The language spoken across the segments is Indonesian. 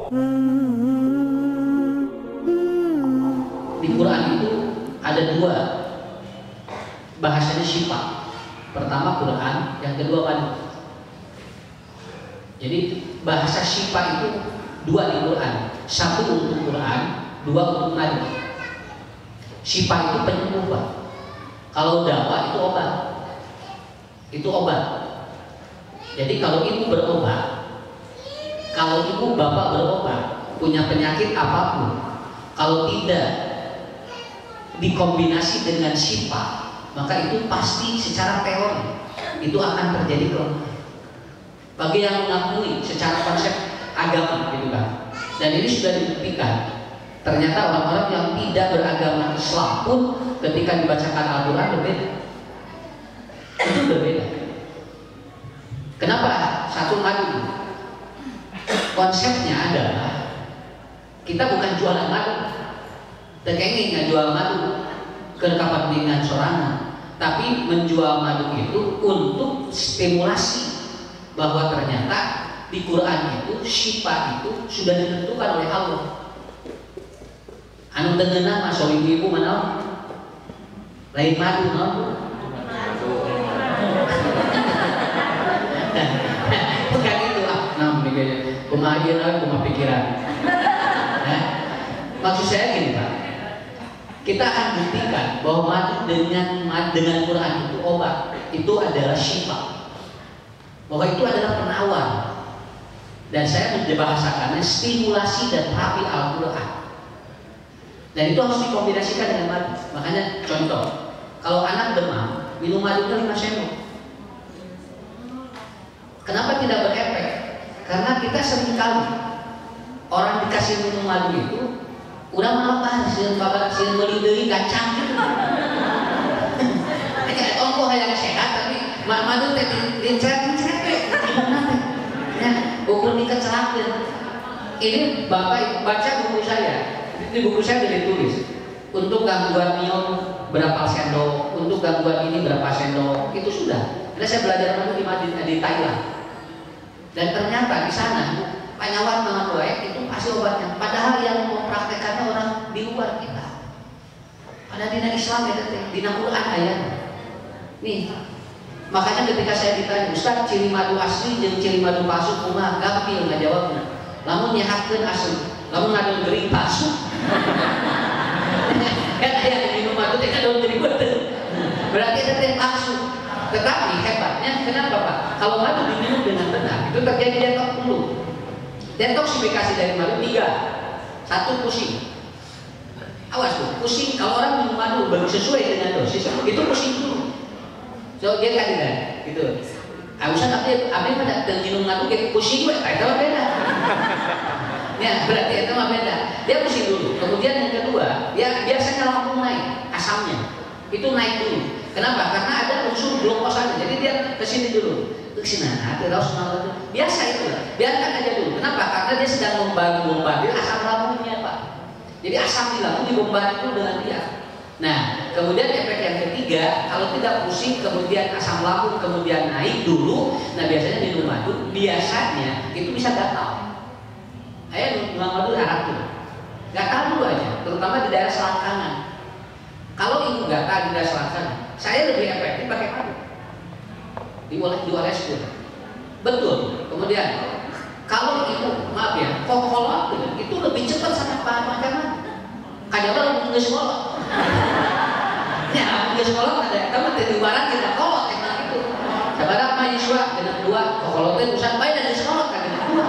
Di Quran itu ada dua bahasanya syifa. Pertama Quran, yang kedua madu. Jadi bahasa syifa itu dua di Quran. Satu untuk Quran, dua untuk madu. Syifa itu penyembuh, Pak. Kalau dawa itu obat. Itu obat. Jadi kalau ibu berobat, kalau ibu bapak berobat, punya penyakit apapun, kalau tidak dikombinasi dengan syifa, maka itu pasti secara teori itu akan terjadi kelemahan. Bagi yang mengakui secara konsep agama, gitu kan. Dan ini sudah dibuktikan. Ternyata orang-orang yang tidak beragama Islam pun ketika dibacakan Al-Quran berbeda. Itu berbeda. Kenapa satu madu? Konsepnya adalah kita bukan jualan madu. Tekengin nggak jual madu ke kapan sorangan, tapi menjual madu itu untuk stimulasi bahwa ternyata di Quran itu syifa itu sudah ditentukan oleh Allah. Anu tengenah masuk ibu mana? Lain madu, no? Bukan itu ah, nah begini, kumahiran, kumapikiran. Nah, maksud saya gini Pak, kita akan buktikan bahwa madu dengan Quran itu obat, itu adalah syifa, bahwa itu adalah penawar. Dan saya membahasakannya stimulasi dan terapi Al-Quran. Dan itu harus dikombinasikan dengan madu. Makanya contoh, kalau anak demam, minum madu 5 sendok. Kenapa tidak berefek? Karena kita seringkali orang dikasih minum madu itu udah malah sieun babat sieun meuli deui gacang gitu. Kayak ongkoh yang sehat tapi madu teh dincret-dincret we gimana teh. Ya, ukur dikecelakeun. Ini Bapak baca buku saya. Di buku saya sudah ditulis untuk gangguan minum berapa sendok, untuk gangguan ini berapa sendok, itu sudah. Karena saya belajar madu di Thailand. Dan ternyata di sana penyawat dengan baik itu pasti obatnya. Padahal yang mempraktekannya orang di luar kita. Pada dina Islam ya, dina Quran ayat. Nih, makanya ketika saya ditanya, Ustaz ciri madu asli dan ciri madu palsu kumaha gampil nggak jawabnya. Lamun nyehatkeun asli, lamun ngadu gering palsu. Kan aya minum madu teh kadon gering betul. Berarti itu teh palsu. Tetapi hebatnya kenapa Pak? Kalau madu diminum dengan benar itu terjadi detoks dulu. Detoksifikasi dari madu 3. 1 pusing. Awas tuh, pusing. Kalau orang minum madu baru sesuai dengan dosis itu pusing dulu. So dia kan gitu. Ustaz abdi pada minum madu kayak pusing we, itu beda. Ya berarti itu mah beda. Dia pusing dulu. Kemudian yang kedua, dia biasanya langsung naik asamnya. Itu naik dulu. Kenapa? Karena ada unsur glukosanya. Jadi dia kesini dulu. Kesini, terus biasa itu. Biarkan aja dulu. Kenapa? Karena dia sedang membombardir asam lambungnya, Pak. Jadi asam di lambung dibombardir dengan dia. Nah, kemudian efek yang ketiga, kalau tidak pusing, kemudian asam lambung kemudian naik dulu. Nah, biasanya minum madu, biasanya itu bisa gatal. Ayo minum madu arah dulu. Gatal dulu aja, terutama di daerah selangkangan. Kalau ibu gatal di daerah selangkangan, saya lebih efektif pakai madu. Dioleskan. Betul. Kemudian kalau ibu, maaf ya, kolot itu lebih cepat sama macam mana? Kadang-kadang nggak sekolah. Ya, nggak sekolah ada. Kamu di barat kita kolot emang itu. Sekarang mahasiswa dengan 2, kolotnya usaha baik dari sekolah kan dengan 2.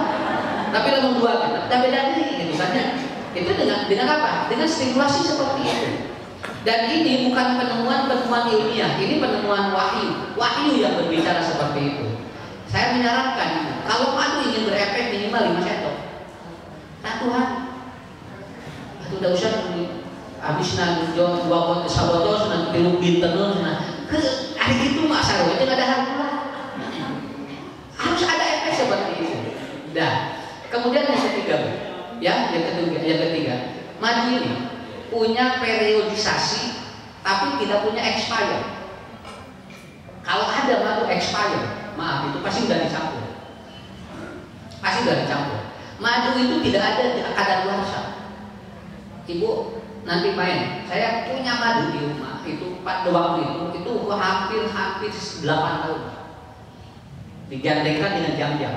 Tapi lamun 2 kan, tapi beda nih gitu kan. Itu dengan apa? Dengan stimulasi seperti itu. Dan ini bukan penemuan ilmiah, ini penemuan wahyu. Wahyu yang berbicara seperti itu. Saya menyarankan, kalau madu ingin berefek minimal 5 sendok. Satu hari. Itu udah usah habis nanti jual 2 pot sabotos nanti tilu binten nah. Hari itu mak sarwa itu nggak ada harga. Harus ada efek seperti itu. Dan kemudian yang ketiga, yang ketiga, madu ini punya periodisasi tapi tidak punya expired. Kalau ada madu expired, maaf itu pasti udah dicampur. Pasti udah dicampur. Madu itu tidak ada di kadaluarsa. Ibu nanti main, saya punya madu di rumah itu pada waktu itu hampir 8 tahun digandengkan dengan jam-jam,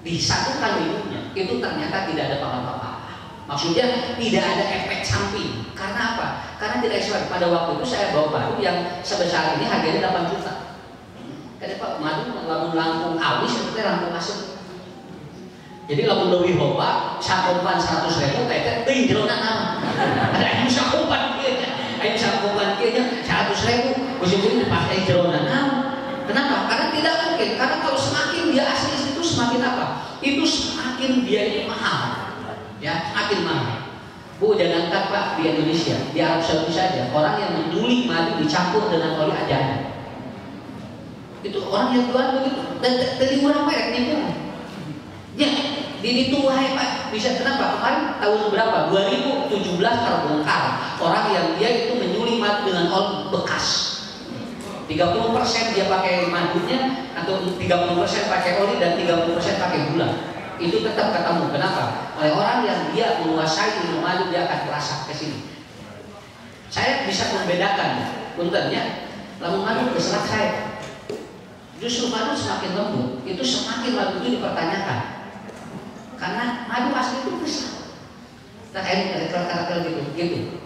disatukan minumnya, itu ternyata tidak ada apa-apa. Maksudnya tidak ada efek samping. Karena apa? Karena tidak sesuai. Pada waktu itu saya bawa madu yang sebesar ini harganya 8 juta. Kenapa? Madu lampung awis seperti lampung asem. Jadi lamun leuwih loba sakopan 100.000 teh teuing jerona naon. Ada anu sakopan kieu nya. Aya sakopan kieu nya 100.000 ujung-ujungna dipakai jerona naon. Kenapa? Karena tidak mungkin. Karena kalau semakin dia asli itu semakin apa? Itu semakin dia itu mahal. Ya, semakin mahal. Bu, jangankan Pak di Indonesia, di Arab Saudi saja orang yang mendulik madu dicampur dengan oli ajaib. Itu orang yang jual begitu dan tadi urang merek nipu. Ya, di tuai Pak, bisa kenapa? Kemarin tahun berapa? 2017 terbongkar orang yang dia itu menyuling madu dengan oli bekas. 30% dia pakai madunya atau 30% pakai oli dan 30% pakai gula. Itu tetap ketemu. Kenapa? Oleh orang yang dia menguasai minum madu dia akan terasa ke sini. Saya bisa membedakan. Puntennya, lamun madu berserak saya. Justru madu semakin lembut, itu semakin madu itu dipertanyakan. Karena madu asli itu besar. Nah, karakter gitu.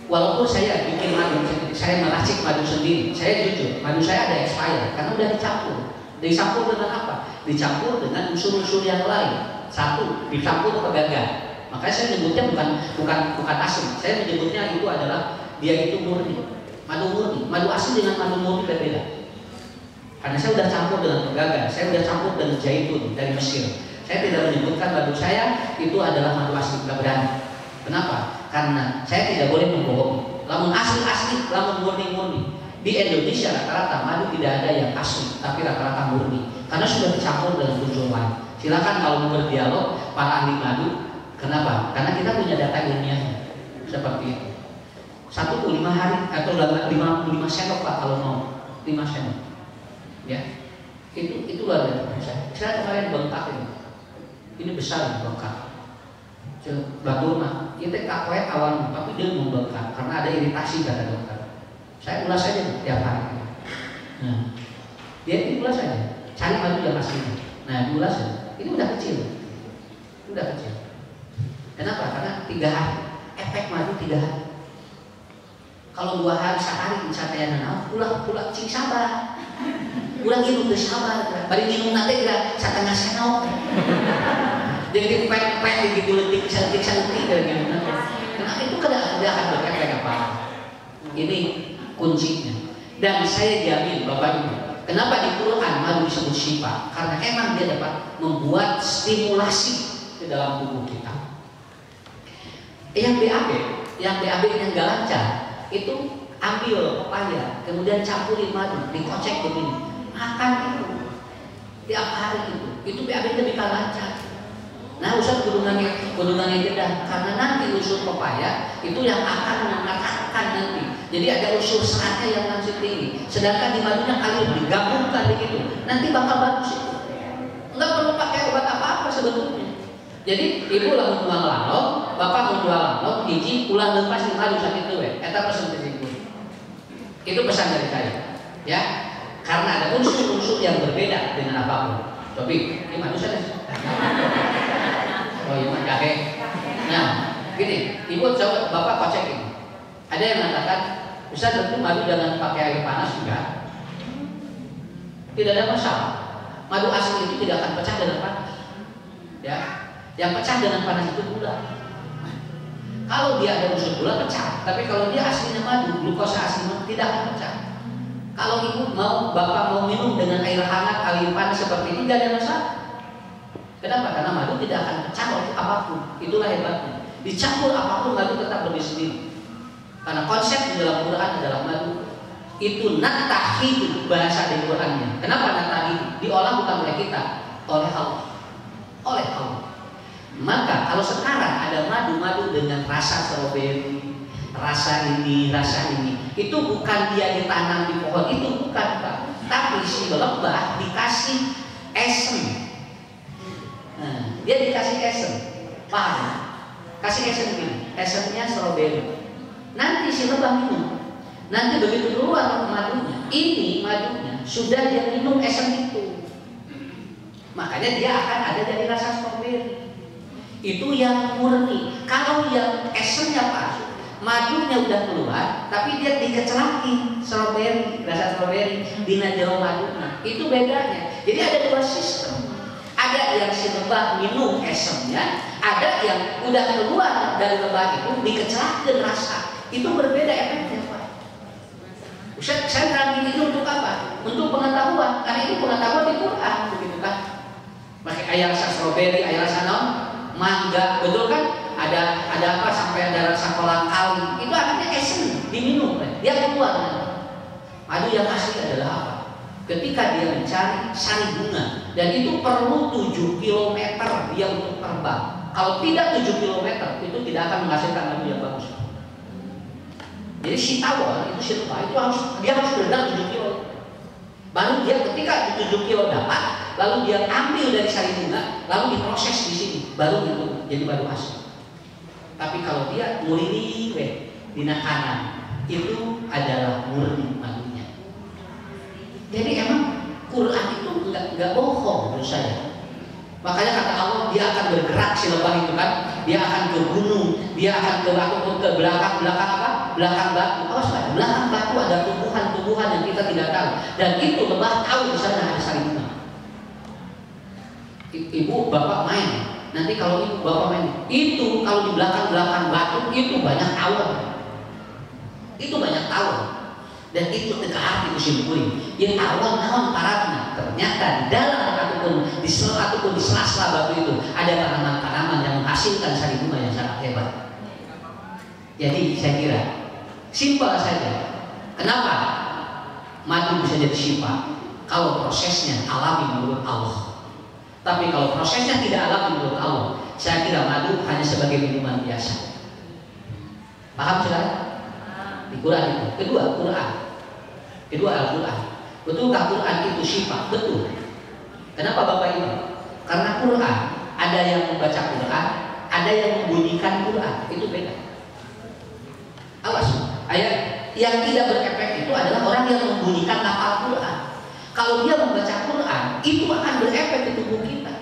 Walaupun saya bikin madu sendiri, saya meracik madu sendiri, saya jujur, madu saya ada expired karena udah dicampur. Dicampur dengan apa? Dicampur dengan unsur-unsur yang lain. Satu, dicampur pegagan. Makanya saya menyebutnya bukan asli. Saya menyebutnya itu adalah dia itu murni, madu murni. Madu asli dengan madu murni berbeda. Karena saya sudah campur dengan pegagan, saya sudah campur dengan zaitun dari Mesir. Saya tidak menyebutkan madu saya itu adalah madu asli, tidak berani. Kenapa? Karena saya tidak boleh membohongi. Lamun asli, lamun murni. Di Indonesia rata-rata madu tidak ada yang asli, tapi rata-rata murni. Karena sudah dicampur dengan unsur lain. Silakan kalau mau berdialog para ahli madu. Kenapa? Karena kita punya data ilmiahnya. Seperti itu. 1 5 hari atau 5 sendok Pak kalau mau 5 sendok. Ya, itu luar biasa. Saya kemarin bengkak ini. Ini besar bengkak. Batur mah, kita kakwet awal, tapi dia membengkak karena ada iritasi kata dokter. Saya ulas saja tiap hari. Nah, dia ulas saja, cari madu yang asli. Nah, diulas saja. Ini udah kecil. Kenapa? Karena 3 hari. Efek madu 3 hari. Kalau 2 hari sehari misalnya pulang cing sabar. Ulang minum ke sabar. Bari minum nanti kira setengah senok. Jadi pek gitu letik cantik gitu. Nah itu tidak akan berefek apa. Ini kuncinya. Dan saya jamin Bapak Ibu, kenapa di Quran madu disebut syifa? Karena emang dia dapat membuat stimulasi di dalam tubuh kita. Yang BAB yang nggak lancar itu ambil pepaya, kemudian campurin madu, dikocek begini, makan itu tiap hari itu BAB lebih lancar. Nah, Ustaz gunungannya jeda karena nanti unsur pepaya itu yang akan mengatakan nanti. Jadi ada unsur seratnya yang masih tinggi. Sedangkan di madunya kalau digabungkan begitu, nanti bakal bagus itu. Enggak perlu pakai obat apa-apa sebetulnya. Jadi ibu lamun jual lalok, bapak mau jual lalok, hiji ulah lepas di madu sakit tuh eta pesan dari ibu. Itu pesan dari saya. Ya. Karena ada unsur-unsur yang berbeda dengan apapun. Cobi, ini madu saya. Oh iya, jahe. Nah, gini, ibu coba bapak kocek ini. Ada yang mengatakan, Ustaz tentu madu jangan pakai air panas juga. Tidak ada masalah. Madu asli itu tidak akan pecah dengan panas. Ya, yang pecah dengan panas itu gula. Kalau dia ada unsur gula pecah, tapi kalau dia aslinya madu, glukosa aslinya tidak akan pecah. Kalau ibu bapak mau minum dengan air hangat, air panas seperti ini, tidak ada masalah. Kenapa? Karena madu tidak akan pecah oleh apapun. Itulah hebatnya. Dicampur apapun madu tetap lebih sendiri. Karena konsep di dalam Quran adalah madu itu natahidu bahasa di Qurannya. Kenapa natahidu? Diolah bukan oleh kita, oleh Allah. Oleh Allah. Maka kalau sekarang ada madu-madu dengan rasa stroberi, rasa ini, itu bukan dia ditanam di pohon itu, bukan Pak. Tapi si lebah dikasih esen. Nah, dia dikasih esen, paham? Kasih esen gini, esennya strawberry. Nanti si lebah minum. Nanti begitu keluar madunya, ini madunya sudah dia minum esen itu. Makanya dia akan ada dari rasa strawberry. Itu yang murni. Kalau yang esennya palsu, madunya udah keluar, tapi dia dikecelaki strawberry, rasa strawberry, dina jauh madunya. Itu bedanya. Jadi ada dua sistem. Ada yang si lebah minum esennya, ada yang udah keluar dari lebah itu dikecelakin rasa. Itu berbeda efeknya, Pak. Saya terangin ini untuk apa? Untuk pengetahuan. Karena ini pengetahuan di Quran, begitu kan? Pakai ayat rasa strawberry, ayat rasa mangga, betul kan? Ada apa sampai ada rasa kolang kaling. Itu artinya esen diminum, dia keluar. Madu yang asli adalah apa? Ketika dia mencari sari bunga, dan itu perlu 7 km dia untuk terbang. Kalau tidak 7 km itu tidak akan menghasilkan madu yang bagus. Jadi si tawon itu si lebah itu dia harus berenang 7 km. Baru dia ketika 7 km dapat, lalu dia ambil dari sari bunga, lalu diproses di sini, baru itu jadi madu asli. Tapi kalau dia murni dina kanan, itu adalah murni madunya. Jadi emang Quran itu nggak bohong menurut saya. Makanya kata Allah dia akan bergerak si lebah itu kan, dia akan ke gunung, dia akan ke ataupun ke belakang apa? Belakang batu. Awas Pak, belakang batu ada tumbuhan-tumbuhan yang kita tidak tahu. Dan itu lebah tahu di sana ada sari bunga. Ibu bapak main, nanti kalau ibu bapak main, itu kalau di belakang batu itu banyak tawon. Itu banyak tawon. Dan itu teka hati kusimpuling. Yang tawon naon paratna. Ternyata di dalam ataupun di sela-sela batu itu ada tanaman-tanaman yang menghasilkan sari bunga yang sangat hebat. Jadi saya kira simpel saja. Kenapa madu bisa jadi syifa? Kalau prosesnya alami menurut Allah. Tapi kalau prosesnya tidak alami menurut Allah, saya kira madu hanya sebagai minuman biasa. Paham sudah? Di Quran itu. Kedua, Al-Quran. Betulkah Quran itu syifa? Betul. Kenapa Bapak ini? Karena Quran ada yang membaca Quran, ada yang membunyikan Quran. Itu beda. Awas, ayat yang tidak berefek itu adalah orang yang membunyikan lafal Quran. Kalau dia membaca Quran, itu akan berefek di tubuh kita.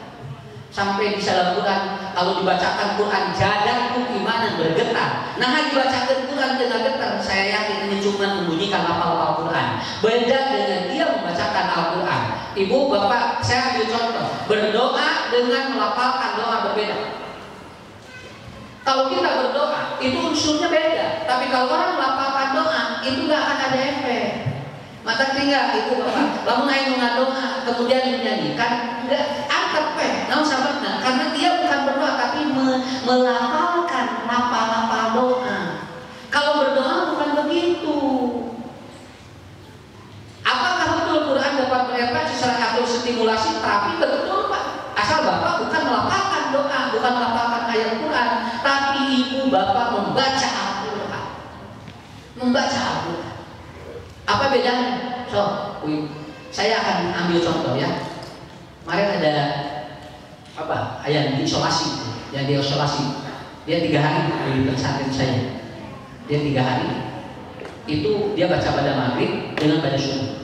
Sampai di dalam Quran, kalau dibacakan Quran, jadaku imanan bergetar. Nah, dibacakan Quran dengan getar, saya yakin ini cuma membunyikan lafal Quran. Beda dengan dia membacakan Al-Quran. Ibu, bapak, saya ambil contoh. Berdoa dengan melafalkan doa berbeda. Kalau kita berdoa, itu unsurnya beda. Tapi kalau orang melafalkan doa, itu nggak akan ada efek. Mata tinggal ibu bapak, lamun aing doa kemudian menyanyikan, enggak angkat naon sahabatna, karena dia bukan berdoa tapi melafalkan lafal-lafal doa. Kalau berdoa bukan begitu. Apakah betul Quran dapat berefek secara atau stimulasi terapi? Betul Pak. Asal bapak bukan melafalkan doa, bukan melafalkan ayat Quran, tapi ibu bapak membaca Al-Quran. Membaca Al-Quran. Apa bedanya? Saya akan ambil contoh ya. Kemarin ada apa? Yang diisolasi, yang diisolasi. Dia 3 hari di pesantren saya. Dia 3 hari. Itu dia baca pada maghrib dengan baca subuh.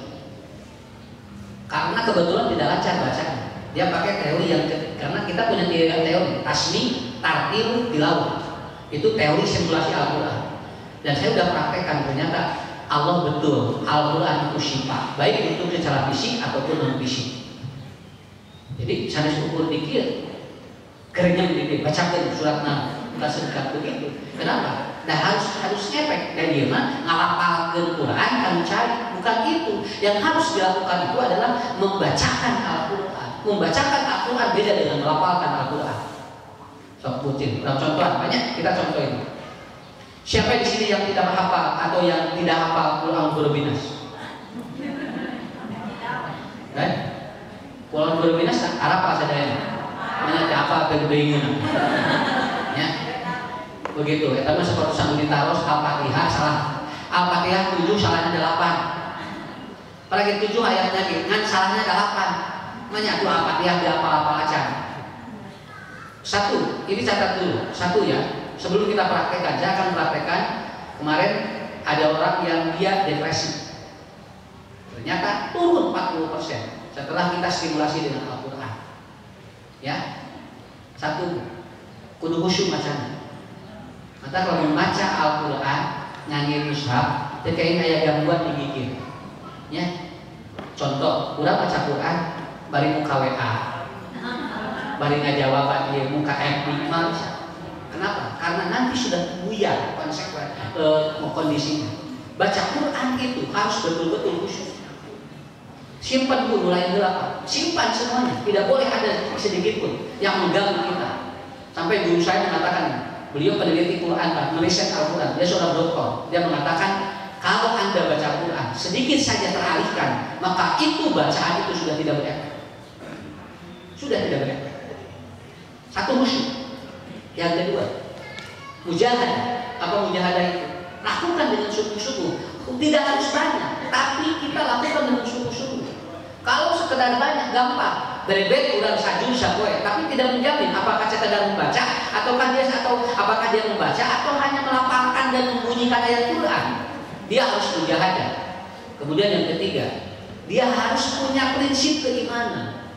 Karena kebetulan tidak lancar bacanya. Dia pakai teori yang karena kita punya teori tasmi, tartil, tilawah. Itu teori simulasi Al-Quran. Dan saya sudah praktekkan ternyata Allah betul, Al-Quran itu syifa, baik untuk secara fisik ataupun non fisik. Jadi sanes ukur dikit, kerennya dikit, bacakan surat kita sedekah begitu. Kenapa? Nah harus efek dan dia mah ngalapalkeun Quran kan cari, bukan itu. Yang harus dilakukan itu adalah membacakan Al-Quran. Membacakan Al-Quran beda dengan melafalkan Al-Quran. Sok putin, contohan banyak kita contohin. Siapa di sini yang tidak hafal atau yang tidak hafal Quran Berbinas? Kan? Quran Berbinas Arab apa saja? Mana apa berbingung? Ya, begitu. Kita mah seperti sanggup ditaros Al-Fatihah salah. Al-Fatihah 7 salahnya 8. Apalagi 7 ayatnya kan salahnya 8. Mana tuh Al-Fatihah di apa-apa aja. ini catat dulu. Satu ya, sebelum kita praktekkan, saya akan praktekkan. Kemarin ada orang yang dia depresi. Ternyata turun 40% setelah kita stimulasi dengan Al-Quran. Ya, satu, kudu khusyuk bacanya. Maka kalau membaca Al-Quran, nyanyi mushaf, terkait ayat gangguan digigit. Ya, contoh, udah baca Quran, bari muka WA, bari ngajawaban dia muka FB, kenapa? Karena nanti sudah buyar kondisinya. Baca Quran itu harus betul-betul khusyuk. Simpan dulu mulai delapan, simpan semuanya, tidak boleh ada sedikit pun yang mengganggu kita. Sampai guru saya mengatakan, beliau peneliti Quran, meriset Al-Quran, dia seorang doktor, dia mengatakan kalau Anda baca Quran sedikit saja teralihkan, maka itu bacaan itu sudah tidak berefek. Sudah tidak berefek. Satu khusyuk. Yang kedua, mujahadah. Apa mujahadah itu? Lakukan dengan sungguh-sungguh. Tidak harus banyak, tapi kita lakukan dengan sungguh-sungguh. Kalau sekedar banyak gampang, dari bed udah sajun sapoe, tapi tidak menjamin apakah sekedar membaca atau apakah dia membaca atau hanya melafalkan dan membunyikan ayat Quran. Dia harus mujahadah. Kemudian yang ketiga, dia harus punya prinsip keimanan.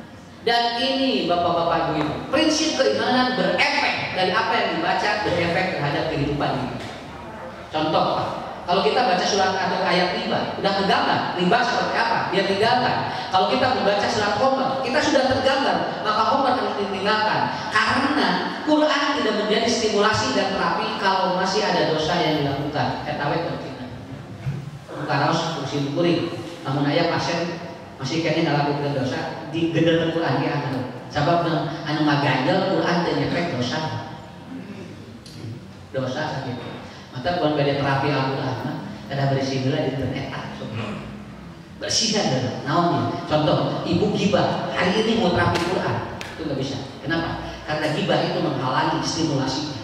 Dan ini bapak-bapak ibu, prinsip keimanan berefek dari apa yang dibaca, berefek terhadap kehidupan ini. Contoh, Pak, kalau kita baca surat atau ayat riba, udah tergambar riba seperti apa, dia tinggalkan. Kalau kita membaca surat Qamar, kita sudah tergambar, maka Qamar harus ditinggalkan. Karena Quran tidak menjadi stimulasi dan terapi kalau masih ada dosa yang dilakukan. Etawet penting. Bukan harus fungsi kuring. Namun ayah pasien masih kayaknya ngalakukan dosa di gedel Quran dia sebab anu ngaganjel Quran teh nyepek dosa. Dosa saja. Maka bukan beda terapi Al-Quran, kada bersih dulu di internet bersihkan dulu. Naon contoh, ibu gibah hari ini mau terapi Quran, itu nggak bisa. Kenapa? Karena gibah itu menghalangi stimulasinya.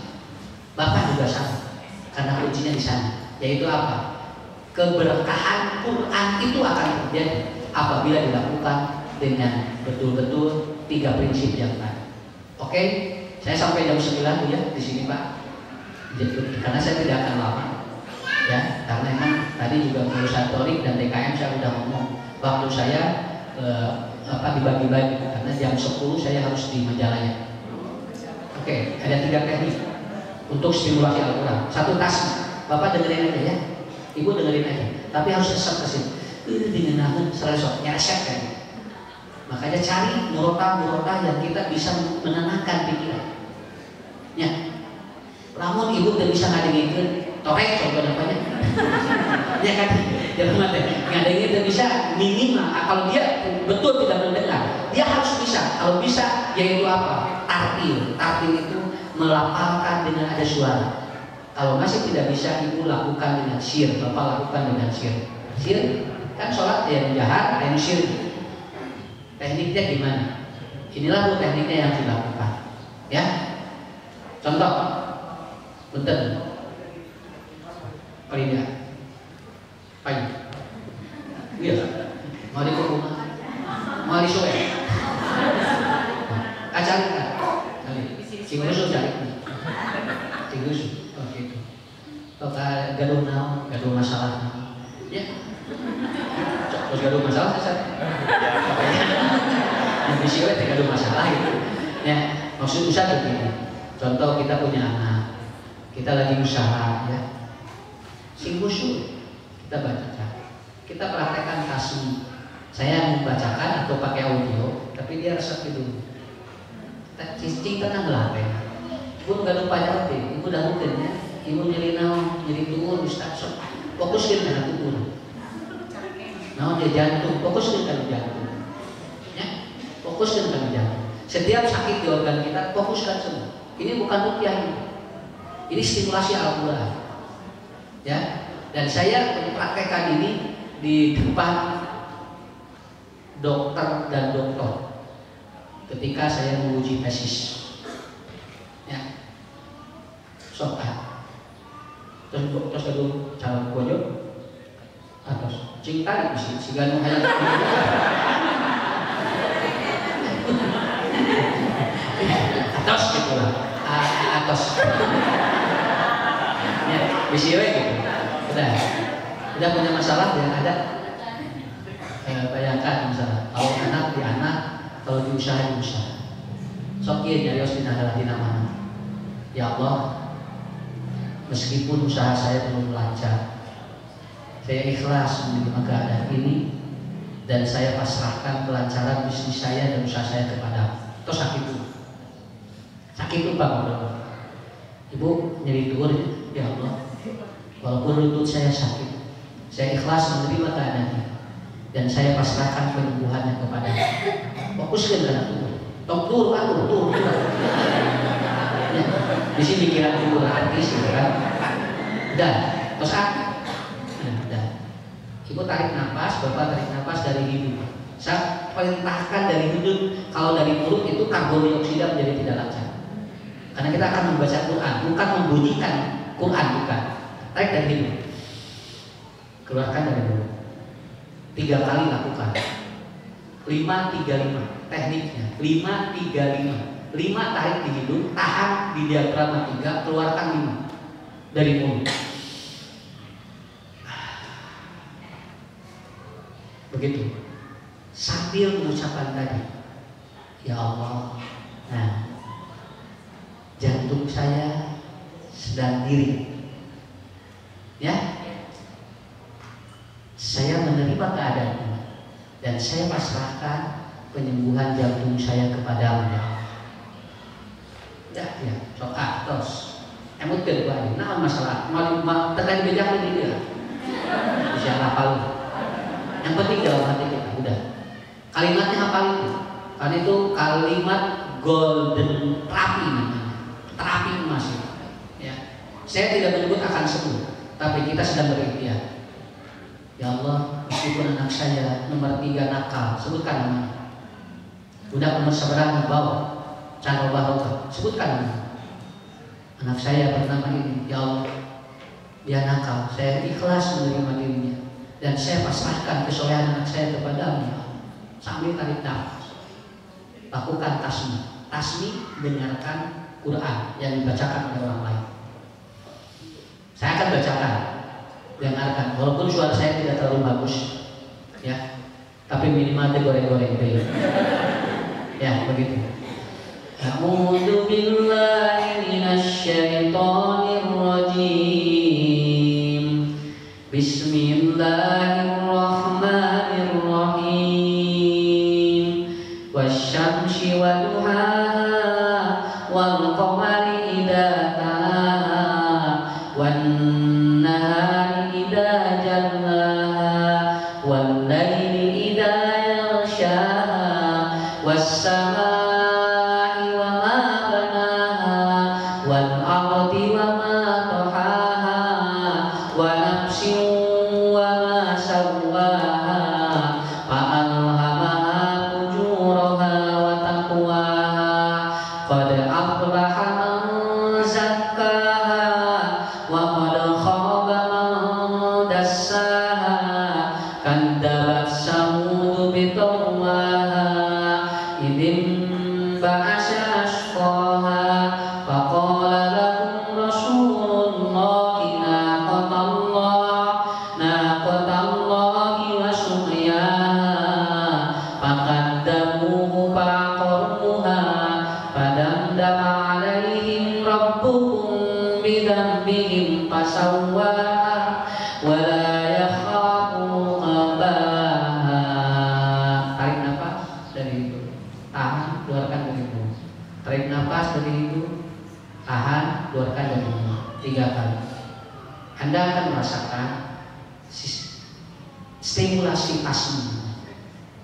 Bapak juga sama, karena kuncinya di sana, yaitu apa? Keberkahan Quran itu akan terjadi apabila dilakukan dengan betul-betul 3 prinsip yang tadi. Oke, saya sampai jam 9 ya di sini Pak. Karena saya tidak akan lama, ya, karena memang tadi juga urusan Torik dan DKM saya sudah ngomong. Waktu saya dibagi-bagi karena jam 10 saya harus di Majalaya. Oke, ada 3 teknik untuk stimulasi Al-Quran. Satu tas, Bapak dengerin aja ya, Ibu dengerin aja, tapi harus resep ke sini. Dingenakeun selesai nyeresep kan. Makanya cari murota yang kita bisa menenangkan pikiran. Ya. Namun ibu tidak bisa ngadengin torek contoh namanya, ya kan? Jangan mati. Ngadengin tidak bisa minimal. Kalau dia betul tidak mendengar, dia harus bisa. Kalau bisa, yaitu apa? Tartil. Tartil itu melafalkan dengan ada suara. Kalau masih tidak bisa, ibu lakukan dengan sir. Bapak lakukan dengan sir. Sir kan sholat yang jahat, yang sir. Tekniknya gimana? Inilah tekniknya yang dilakukan. Ya. Contoh. Betul. Farida. Pagi. Iya. Mau di rumah. Mau di sore. Cari kan? Cinggusu cari. Cinggusu. Oh gitu. Kalau gaduh masalah. Ya. Terus gaduh masalah saya. Yang di sini gaduh masalah itu. Ya. Maksud usaha begini. Contoh kita punya anak. Kita lagi usaha ya, sing khusyuk kita baca, kita praktekkan tasbih. Saya membacakan atau pakai audio, tapi dia resep gitu. Cicing tenang lah teh. Ibu nggak lupa jawab deh, ibu dah mungkin ya, ibu nyeri naon, nyeri tubuh, bisa fokuskan dengan tubuh. Naon dia jantung, fokuskan dengan jantung. Ya, fokuskan dengan jantung. Setiap sakit di organ kita, fokuskan semua. Ini bukan rupiah ini. Ini stimulasi Al-Quran, ya. Dan saya mempraktekkan ini di depan dokter dan dokter ketika saya menguji tesis, ya. Terus kedua calon pojok, atas cinta di sini, si ganu hayang. Terus gitulah. atos. Ya, bisi we gitu. Udah punya masalah yang ada. Bayangkan misalnya, kalau anak di anak, kalau di usaha di usaha. Sok ieu nyarios dina halatina mana. Ya Allah, meskipun usaha saya belum lancar, saya ikhlas menerima keadaan ini dan saya pasrahkan kelancaran bisnis saya dan usaha saya kepada. Itu sakit itu. Sakit itu Pak. Ibu nyeri dur, ya Allah. Walaupun lutut saya sakit, saya ikhlas menerima keadaan ini dan saya pasrahkan penyembuhannya kepada. Fokuskan ke anak itu. Tok dur, dur. Ya, di sini kira dur artis gitu kan. Dan terus udah. Ibu tarik nafas, Bapak tarik nafas dari hidung. Saya perintahkan dari hidung. Kalau dari mulut itu karbon dioksida menjadi tidak lancar. Karena kita akan membaca Quran, bukan membunyikan Quran, bukan. Tarik dari hidung, keluarkan dari mulut. 3 kali lakukan. 5-3-5 tekniknya. 5-3-5. 5 tarik di hidung, tahan di diafragma 3, keluarkan 5 dari mulut. Begitu. Sambil mengucapkan tadi, ya Allah, nah, jantung saya sedang diri, ya, saya menerima keadaan ini dan saya pasrahkan penyembuhan jantung saya kepadamu ya Allah. Ya, sok terus. Emut kedua, nah masalah, mau terkait bejak ini dia, bisa hafal. Yang penting dalam hati kita, udah. Kalimatnya hafal itu, karena itu kalimat golden terapi namanya, terapi emas. Ya, saya tidak menyebut akan sembuh, tapi kita sedang berikhtiar. Ya Allah, meskipun anak saya nomor 3 nakal, sebutkan namanya. Budak nomor 9 bawa, Cano Baroka, sebutkan namanya. Anak saya bernama ini, ya Allah, dia nakal, saya ikhlas menerima dirinya dan saya pasrahkan kesolehan anak saya kepadamu ya Allah. Sambil tarik nafas, lakukan tasmi, dengarkan Quran yang dibacakan oleh orang lain. Saya akan bacakan, dengarkan, walaupun suara saya tidak terlalu bagus, ya, tapi minimal goreng-goreng deh. Ya, begitu. A'udzu billahi minasy syaithanir rajim. Bismillahirrahmanirrahim. Wasyamsi waduhaha wal qamari idza talaha wan nahari idza jallaha wal laili idza yaghshaha was samaa'i wa ma banaha wal ardi wa ma tahaha wa nafsin wa ma sawwaha fa alhamaha fujuraha wa taqwaha qad aflaha man zakkaha wa qad khaba man dassaha kadzabat samud bi tawwaha idzin ba'asha ashqaha faqala lahum rasulullahi naqatallahi wa suqyaha faqaddamuhu faqarruha fadamdama alaihim rabbuhum bidzambihim fasawwaha wa la yakhafu uqbaha. Tarik nafas dari hidung, tahan, keluarkan dari hidung. Tarik nafas dari hidung, tahan, keluarkan dari hidung 3 kali. Anda akan merasakan stimulasi tasmi.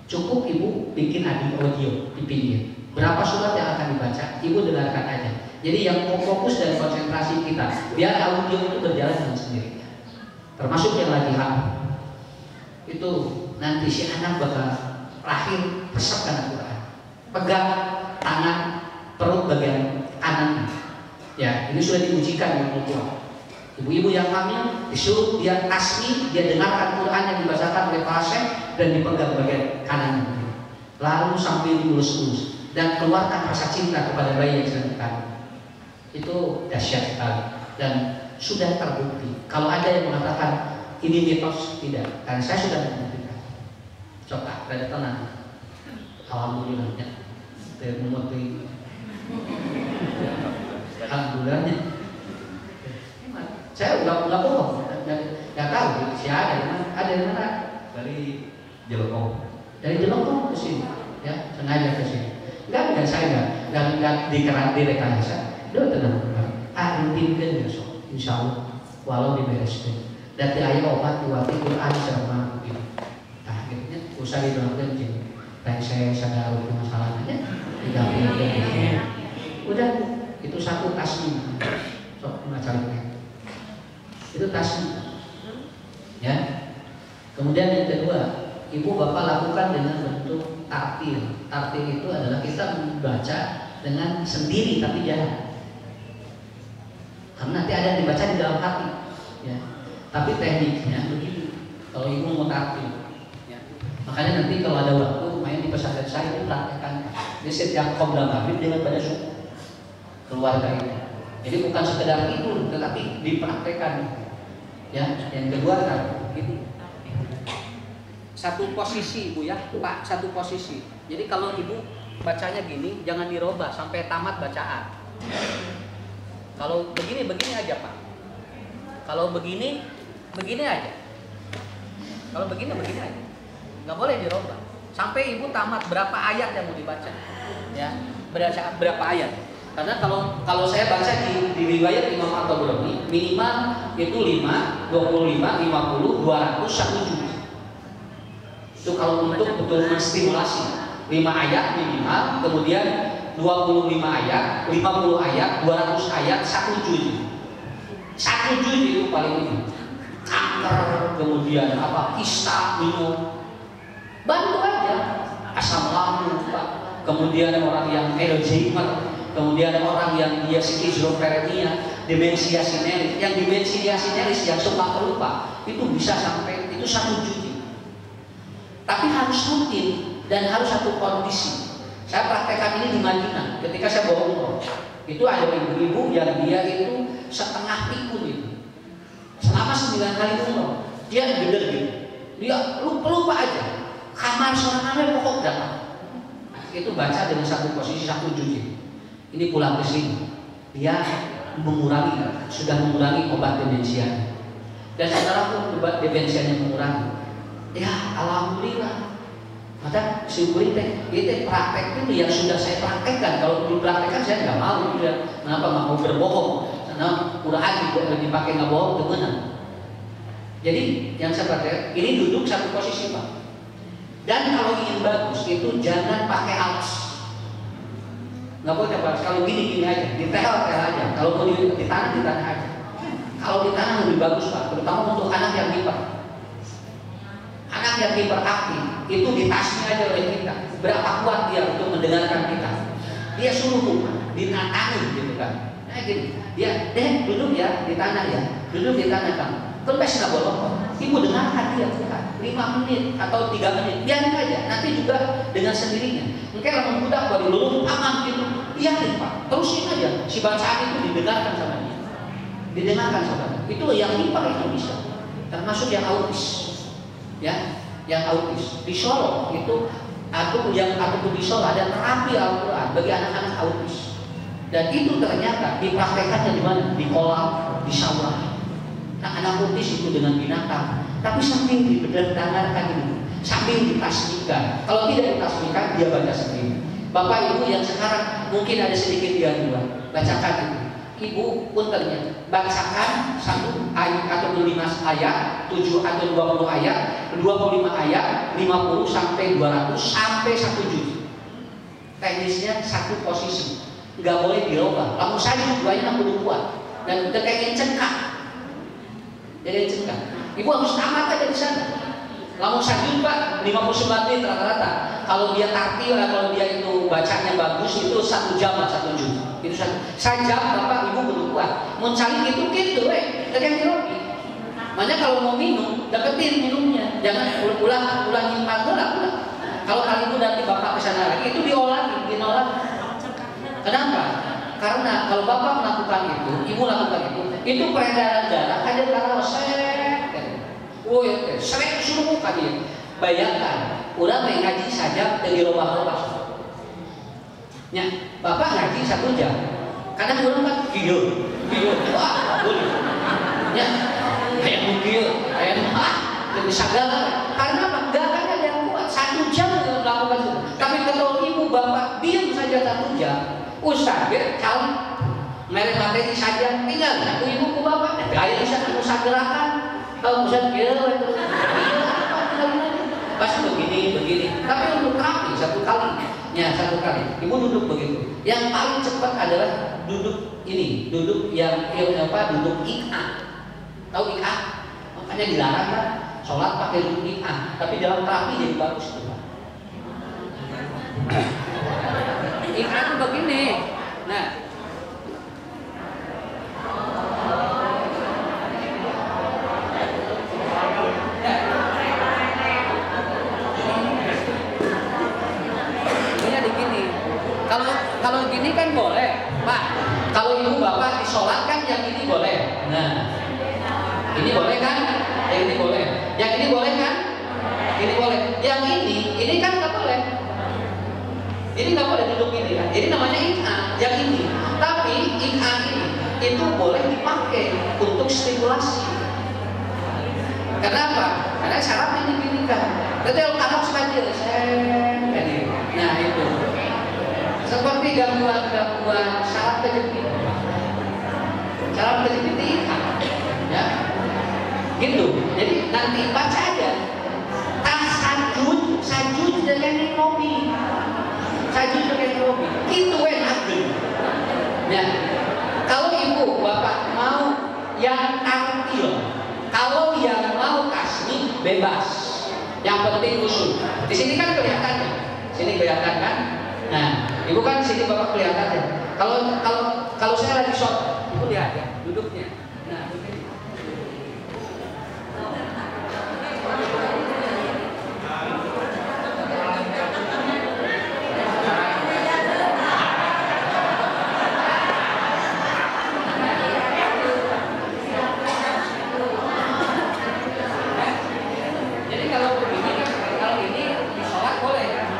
Cukup ibu bikin audio di pinggir. Berapa surat yang akan dibaca, ibu dengarkan aja. Jadi yang fokus dan konsentrasi kita, biar audio itu berjalan dengan sendirinya. Termasuk yang lagi hamil. Itu nanti si anak bakal lahir resepkan Al-Quran. Pegang tangan perut bagian kanan. Ya, ini sudah diujikan dengan Al-Quran. Ibu-ibu yang hamil disuruh dia tasmi, dia dengarkan Quran yang dibacakan oleh para syekh dan dipegang bagian kanan. Lalu sambil diulus-ulus dan keluarkan rasa cinta kepada bayi yang sedang dikandung. Itu dahsyat sekali dan sudah terbukti. Kalau ada yang mengatakan ini mitos, tidak, karena saya sudah membuktikan. Coba, ada tenang. Alhamdulillahnya, termumutui. Alhamdulillahnya. Saya nggak bohong, nggak tahu siapa ada di mana. Dari Jelokong. Dari Jelokong ke sini, ya sengaja ke sini. Enggak, saya nggak direkayasa. Udah tenang, rutinkan besok, insya Allah, walau dibereskan. Dari ayat obat diwati Quran sama gitu. Nah, akhirnya usah didoakan jadi. Dan saya sadar masalahnya, tidak boleh. Udah, itu satu tasnya. Sok macamnya. Itu tasnya. Ya. Kemudian yang kedua, ibu bapak lakukan dengan bentuk tartil. Tartil itu adalah kita membaca dengan sendiri tapi jalan. Karena nanti ada yang dibaca di dalam hati. Ya. Tapi tekniknya begini. Kalau ibu mau tartil, ya. Makanya nanti kalau ada waktu main di pesantren saya itu praktekkan. Jadi setiap qobla maghrib dengan pada subuh keluarga ini. Jadi bukan sekedar tidur, tetapi dipraktekkan. Ya. Yang kedua kan begini. Satu posisi ibu ya, Pak, satu posisi. Jadi kalau ibu bacanya gini, jangan dirubah sampai tamat bacaan. Kalau begini aja Pak. Kalau begini aja. Kalau begini aja. Nggak boleh dirubah. Sampai ibu tamat berapa ayat yang mau dibaca. Ya, berapa ayat. Karena kalau saya baca di riwayat Imam At-Tabrani minimal itu 5, 25, 50, 200, 1 juz. Itu kalau untuk betul menstimulasi 5 ayat minimal, kemudian 25 ayat, 50 ayat, 200 ayat, 1 juz. 1 juz itu paling ini. Kanker, kemudian apa? Kista, minum. Bantu aja. Asam lambung, Pak. Kemudian orang yang Alzheimer, kemudian orang yang dia skizofrenia, demensia seneris. Yang demensia seneris yang suka pelupa, itu bisa sampai itu 1 juz. Tapi harus rutin dan harus satu kondisi. Saya praktekkan ini di Madinah ketika saya bawa umroh. Itu ada ibu-ibu yang dia itu setengah pikul itu. Selama 9 kali umroh, dia geder gitu. Dia lupa aja. Kamar seorang pokok dapat. Itu baca dengan satu posisi 1 juz. Ini pulang ke sini, dia sudah mengurangi obat demensia. Dan setelah obat demensianya mengurangi, ya alhamdulillah. Maka syukuri itu praktek itu yang sudah saya praktekkan. Kalau dipraktekkan saya nggak mau. Kenapa nggak mau berbohong? Karena Quran dipakai nggak bohong itu benar. Jadi yang saya praktek ini duduk satu posisi Pak. Dan kalau ingin bagus itu jangan pakai alas. Nggak boleh Pak. Kalau gini aja, ditel aja. Kalau mau di tanah aja. Kalau di tanah lebih bagus Pak, terutama untuk anak yang hiper. Anak yang hiperaktif itu di tasnya aja oleh kita. Berapa kuat dia untuk mendengarkan kita? Dia suruh ditantangin gitu kan. Nah gini, dia duduk ya di tanah ya, duduk di tanah kamu. Kempes nggak bolong. Ibu dengarkan dia kan. 5 menit atau 3 menit, biarin aja. Nanti juga dengan sendirinya. Mungkin orang muda kalau dilulung tangan gitu, biarin Pak. Terusin aja. Si bacaan itu didengarkan sama dia. Didengarkan sama dia. Itu yang hiper itu bisa. Termasuk yang autis. Ya, yang autis di Solo itu aku di Solo ada terapi Al-Quran bagi anak-anak autis, dan itu ternyata dipraktekannya di mana? Di kolam, di sawah. Nah, anak autis itu dengan binatang, tapi sambil didengarkan ini, sambil ditasbihkan. Kalau tidak ditasbihkan, dia baca sendiri. Bapak Ibu yang sekarang mungkin ada sedikit gangguan, bacakan itu. Ibu puntennya bacakan 1 ayat atau 5 ayat, 7 atau 20 ayat, 25 ayat, 50 sampai 200 sampai 1 juz. Teknisnya satu posisi, nggak boleh dirubah. Lalu saja duanya kudu kuat dan udah kayak cengkak. Jadi cengkak. Ibu harus tamat aja di sana. Lalu saja Pak 59 menit rata-rata. Kalau dia tartil, kalau dia itu bacanya bagus itu 1 jam lah 1 juz. Itu 1 jam Bapak Ibu kudu kuat. Mau cari gitu yang dirobi. Makanya kalau mau minum, deketin minumnya. Jangan ulang nyimpan ulang. Kalau kali itu nanti Bapak kesana lagi itu diolah. Kenapa? Karena kalau bapak melakukan itu, ibu lakukan itu peredaran darah ada karena seret suruh kali. Bayangkan, udah main ngaji saja dari robah-robah. Ya, bapak ngaji 1 jam. Kadang orang kan giur, wah, boleh. Ya, kayak giur, kayak lebih sadar. Karena apa? Gak akan ada yang kuat 1 jam melakukan itu. Tapi kalau ibu bapak diam saja 1 jam, usah biar kali merek materi saja tinggal. Aku ibu bapak, gaya bisa usah gerakan. Kalau usah giur itu, pasti begini. Tapi untuk terapi 1 kali. Ya 1 kali, ibu duduk begitu. Yang paling cepat adalah duduk ini, duduk yang duduk iqah. Tahu iqah? Makanya dilarang kan, sholat pakai duduk iqah. Tapi dalam terapi jadi bagus tuh. Iqah itu begini. Nah, kalau gini kan boleh, Pak. Kalau ibu bapak disolatkan yang ini boleh. Nah, ini boleh kan? Yang ini boleh. Yang ini boleh kan? Ini boleh. Yang ini kan nggak boleh. Ini nggak boleh duduk ini kan? Ini namanya iqah. Yang ini. Tapi iqah ini itu boleh dipakai untuk stimulasi. Kenapa? Karena syaratnya begini kan. Betul kalau saja nah itu. Seperti gangguan saraf kejepit. Saraf kejepit iqah. Ya. Gitu. Jadi nanti baca aja. Sajud dengan ekonomi. Sajud dengan ekonomi. Itu enak. Ya. Kalau ibu bapak mau yang tampil, kalau yang mau kasih bebas. Yang penting khusyuk. Di sini kan kelihatan. Sini kelihatan kan? Nah, ibu kan sini bapak kelihatan ya. Kalau saya lagi shot, ibu lihat ya duduknya. Nah, begini. Jadi kalau begini kan, kalau ini sholat boleh kan?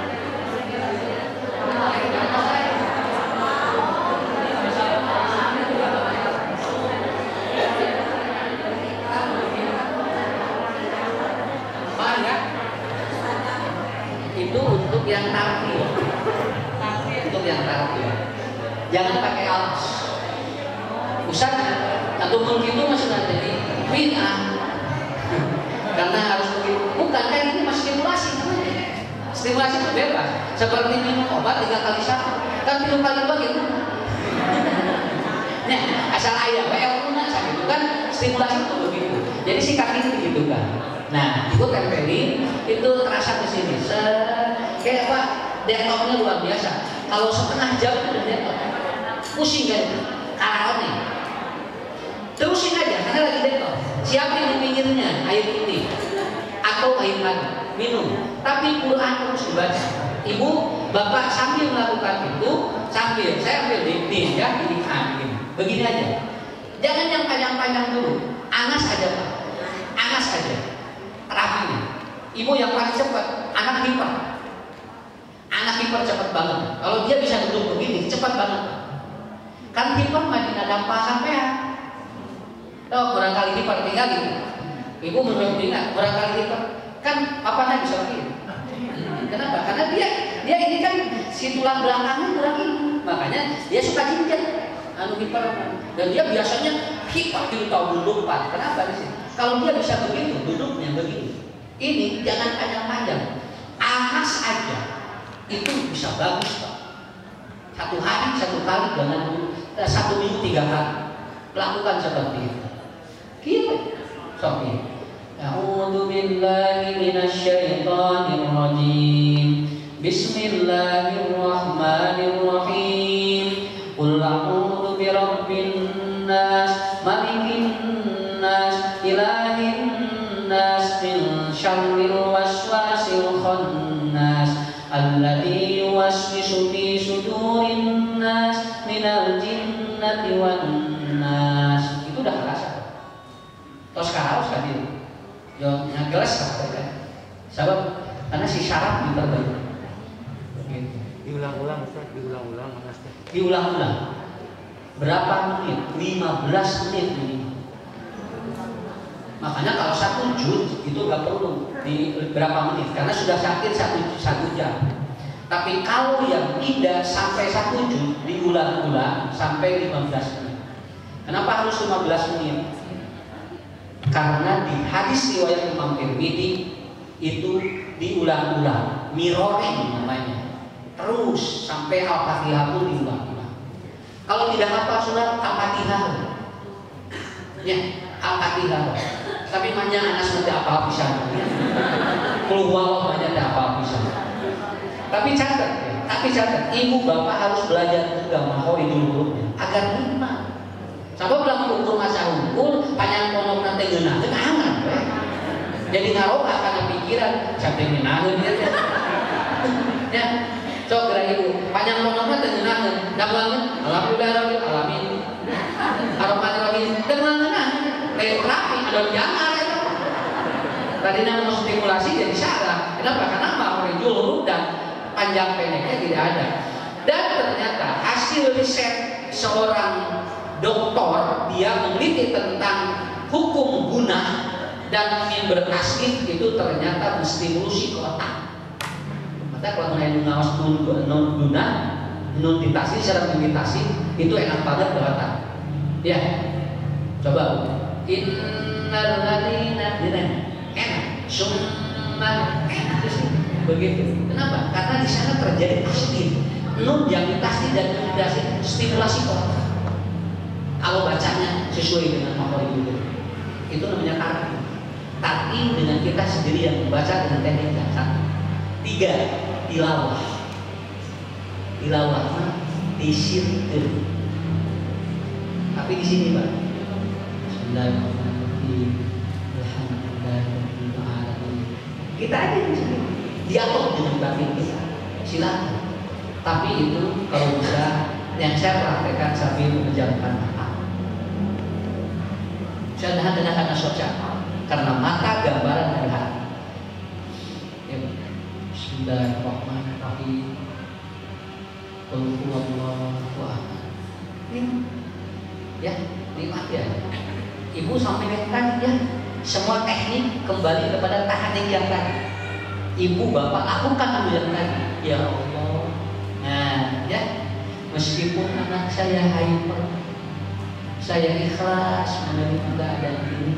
Itu untuk yang tampil. Untuk yang tampil. Jangan pakai alas. Ustaz, atau begitu masih jadi bid'ah. Karena harus begitu. Bukan, kan ini masih stimulasi. Stimulasi itu bebas. Seperti minum obat 3 kali sehari. Kan 3 kali bagaimana? Nah, asal ayam, itu kan stimulasi itu begitu. Jadi sikat ini begitu kan. Nah, ibu tempelin itu terasa ke sini. Kayak Pak, detoxnya luar biasa. Kalau setengah jam itu udah detox. Pusing kan? Kalau nih. Terusin aja karena lagi detox. Siapin di pinggirnya air putih atau air madu, minum. Tapi Quran terus dibaca. Ibu, bapak sambil melakukan itu, sambil saya ambil di ya, ini begini aja. Jangan yang panjang-panjang dulu. Anas aja Pak. Anas aja. Terapinya. Ibu yang paling cepat, anak hiper. Anak hiper cepat banget. Kalau dia bisa duduk begini, cepat banget. Kan hiper mah tidak dampak sampean. Oh, barangkali hiper tinggal gitu. Ibu menurut dia, barangkali hiper. Kan apanya bisa begini. Kenapa? Karena dia ini kan si tulang belakangnya kurang ini. Makanya dia suka jinjat. Hiper. Dan dia biasanya hiper gitu tahu duduk Pak. Kenapa di sini? Kalau dia bisa begitu, duduknya begini. Ini jangan panjang-panjang. Anas aja. Itu bisa bagus Pak. 1 hari 1 kali, jangan 1 minggu 3 kali. Lakukan seperti itu. Gitu. Seperti itu. A'udzu billahi minasyaitonir rajim. Bismillahirrahmanirrahim. Qul a'udzu birabbin nas, malikin nas, ilahin nas, min syarril waswasil khannas, alladzi yuwaswisu fi sudurin nas minal jinnati wan nas. Itu udah kerasa. Terus sekarang sekali yo ngegelas kan. Sebab karena si syarat diperbaiki. Gitu. Diulang-ulang Ustaz, diulang-ulang Mas. Diulang-ulang. Berapa menit? 15 menit minimal. Makanya kalau 1 juz itu nggak perlu di berapa menit karena sudah sakit 1 jam. Tapi kalau yang tidak sampai 1 juz diulang-ulang sampai 15 menit. Kenapa harus 15 menit? Karena di hadis riwayat Imam Tirmidzi itu diulang-ulang, mirroring namanya. Terus sampai Al-Fatihah pun diulang-ulang. Kalau tidak hafal surat Al-Fatihah, ya Al-Fatihah. Tapi banyak anak sudah apa bisa. Keluar banyak apa bisa. Tapi catat, ibu bapak harus belajar juga mahori dulu agar nikmat. Sabab bilang ukur masa unggul, panjang pondok nanti ngenahin angan. Jadi ngaroka karena pikiran, sampai ngenahin dia. Ya. So kira ibu panjang pondoknya tengenangan, dakwanya alhamdulillah alamin, alhamdulillah tengenangan, kayak terapi ada jangan itu. Tadi nama stimulasi jadi salah. Kenapa? Karena mau julur dan panjang pendeknya tidak ada. Dan ternyata hasil riset seorang doktor dia meneliti tentang hukum guna dan mimbar tasbih itu ternyata menstimulasi ke otak. Kalau mengenai ngawas non guna, non ditasi secara meditasi itu enak banget ke otak. Ya, coba. Innal ladina enak, summa enak sih. Begitu. Kenapa? Karena di sana terjadi tasbih. Non yang ditasi dan meditasi stimulasi otak. Kalau bacanya sesuai dengan makhluk itu namanya tarqim. Tarqim dengan kita sendiri yang membaca dengan teknik yang satu. 3. Tilawah disirkeun. Tapi di sini Pak. Kita aja di sini dialog dengan batin kita. Silakan. Tapi itu kalau bisa yang saya praktekkan sambil menjalankan mata. Saya dengan karena sosial karena mata gambaran dari hati. Bismillahirrahmanirrahim. Qul huwallahu ahad. Ya, nikmat ya. Ibu sampaikan ya, semua teknik kembali kepada teknik yang tadi. Ibu bapak lakukan dulu yang tadi. Ya Allah. Nah, ya. Meskipun anak saya hyper, saya ikhlas menerima keadaan ini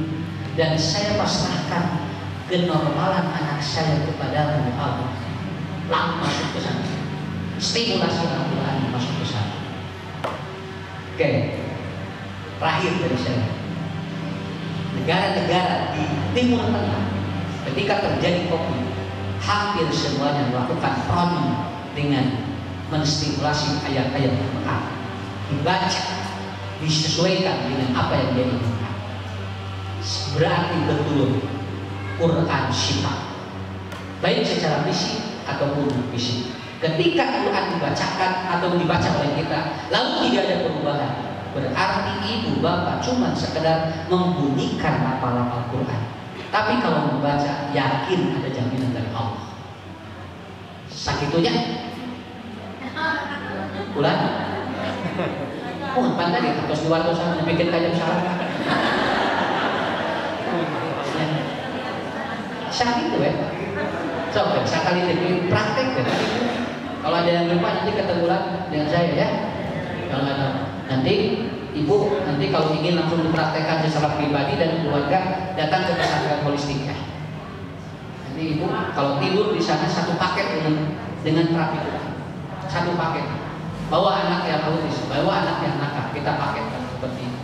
dan saya pasrahkan kenormalan anak saya kepada Allah. Langsung masuk ke sana. Stimulasi Al-Quran masuk ke sana. Oke. Terakhir dari saya. Negara-negara di Timur Tengah ketika terjadi COVID, hampir semuanya melakukan prodi dengan menstimulasi ayat-ayat Al-Quran. Dibaca, disesuaikan dengan apa yang dia inginkan. Berarti betul Quran syifa, baik secara fisik ataupun fisik. Ketika Quran dibacakan atau dibaca oleh kita, lalu tidak ada perubahan, berarti ibu bapak cuma sekedar membunyikan lafal-lafal Quran. Tapi kalau membaca, yakin ada jaminan dari Allah. Sakitunya, ulang. Oh, pandai ya, terus di waktu sama bikin kajian syarat. Sakit tuh ya. Coba sekali lagi praktek ya. Kalau ada yang lupa nanti ketemu lagi dengan saya ya. Kalau ada nanti ibu nanti kalau ingin langsung dipraktekkan secara pribadi dan keluarga datang ke pesantren holistik ya. Nanti ibu kalau tidur di sana satu paket dengan terapi satu paket. Bawa anak yang autis, bawa anak yang nakal, kita paketkan seperti ini.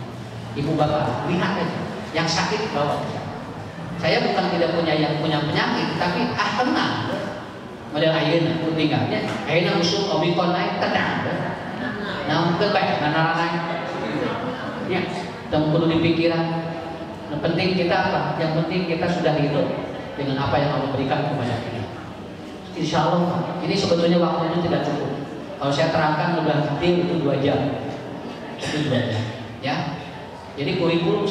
Ibu bapak lihat aja, yang sakit bawa. Saya bukan tidak punya yang punya penyakit, tapi tenang. Model ayeuna tinggalnya, ayeuna musuh omikron naik tenang. Nah, mungkin baik nana naik. Ya, yang perlu dipikiran. Yang penting kita apa? Yang penting kita sudah hidup dengan apa yang Allah berikan kepada kita. Insya Allah, ini sebetulnya waktunya tidak cukup. Kalau saya terangkan lebih detail itu 2 jam. Itu 2 jam. Ya. Jadi kurikulum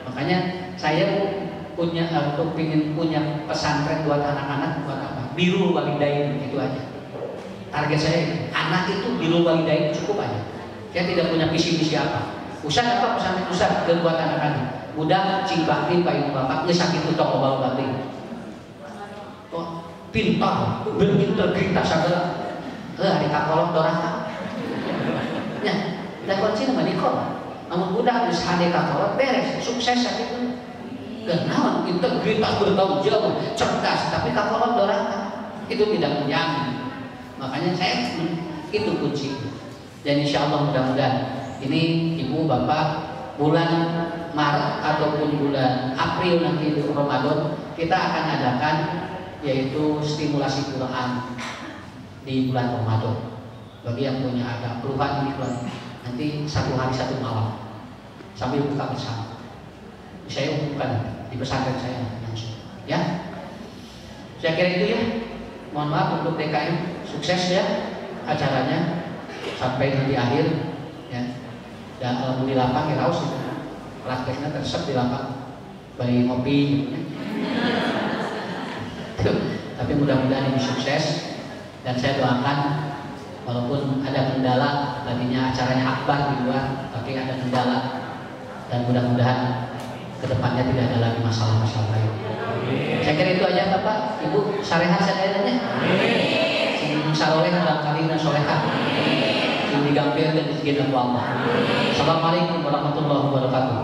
makanya saya punya ingin punya pesantren buat anak-anak buat apa? Birrul walidain itu aja. Target saya anak itu birrul walidain cukup aja. Saya tidak punya visi-misi apa. Ustaz apa pesantren Ustaz buat anak-anak. Mudah cing bakti pak ibu bapak geus sakitu tong loba bakti. Oh, pintar, berintegritas segala. Hari kakolot doraka. Ya, da kunci mah dikol. Namun budak geus hade kakolot beres, sukses sakitu. Kenaon integritas bertanggung jawab, cerdas, tapi kakolot doraka. Itu tidak menjamin. Makanya saya itu kunci. Dan insya Allah mudah-mudahan ini ibu bapak bulan Maret ataupun bulan April nanti di Ramadan kita akan adakan yaitu stimulasi Quran di bulan Ramadan. Bagi yang punya agak keluhan ini nanti 1 hari 1 malam sambil buka bersama. Saya umumkan di pesantren saya langsung. Ya, saya kira itu ya. Mohon maaf untuk DKM sukses ya acaranya sampai nanti akhir ya. Dan alhamdulillah Pak Kiraus prakteknya tersep di lapang bari ngopi tapi mudah-mudahan ini sukses dan saya doakan walaupun ada kendala tadinya acaranya akbar di luar tapi ada kendala dan mudah-mudahan kedepannya tidak ada lagi masalah-masalah lain. Saya kira itu aja Bapak Ibu sarehat sadayana sing saroleh dalam kali dan solehah sing digampil dan dizikir Allah. Assalamualaikum warahmatullahi wabarakatuh.